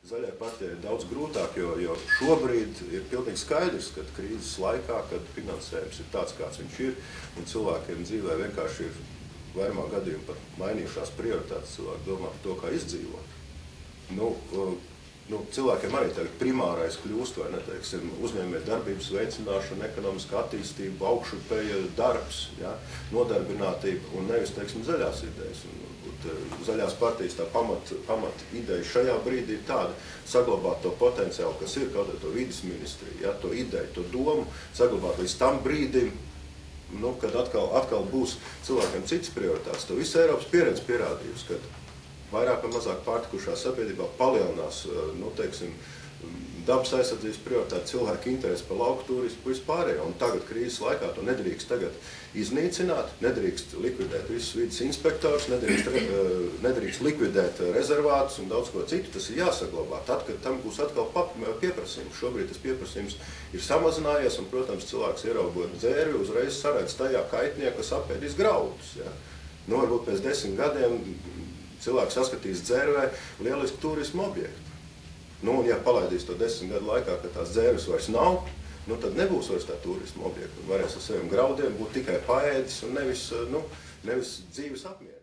Zaļai partijai ir daudz grūtāk, jo šobrīd ir pilnīgi skaidrs, ka krīzes laikā, kad finansējums ir tāds, kāds viņš ir, un cilvēkiem dzīvē vienkārši ir vairumā gadījumu pat mainījušās prioritātes, cilvēki domā par to, kā izdzīvot. Cilvēkiem arī tagad primārais kļūst, vai ne, teiksim, uzņēmē darbības veicināšana, ekonomiska attīstība, augšupeja darbs, ja, nodarbinātība un nevis, teiksim, zaļās idejas. Zaļās partijas tā pamat ideja šajā brīdī ir tāda, saglabāt to potenciālu, kas ir kaut to vides ministriju, ja, to ideju, to domu, saglabāt līdz tam brīdim, kad atkal būs cilvēkiem citas prioritātes. To visu Eiropas pieredze pierādījusi, kad vairāk vai mazāk pārtikušā sabiedrībā palielinās, teiksim, dabas aizsardzības prioritāte, cilvēku interesi par lauku turismu vispārējo. Un tagad krīzes laikā to nedrīkst tagad iznīcināt, nedrīkst likvidēt visus vides inspektors, nedrīkst likvidēt rezervātus un daudz ko citu. Tas ir jāsaglabā. Tad, kad tam būs atkal pieprasījums. Šobrīd tas pieprasījums ir samazinājies un, protams, cilvēks ieraugot dzērvi, uzreiz saredz tajā kaitnieku, kas apēdīs graudus. Ja. Varbūt pēc 10 gadiem cilvēks saskatīs dzērvē lielisku turismu objektu. Un ja palaidīs to 10 gadu laikā, ka tās dzērves vairs nav, tad nebūs vairs tā turismu objekta. Varēs ar saviem graudiem būt tikai paēdis un nevis dzīves apmierināts.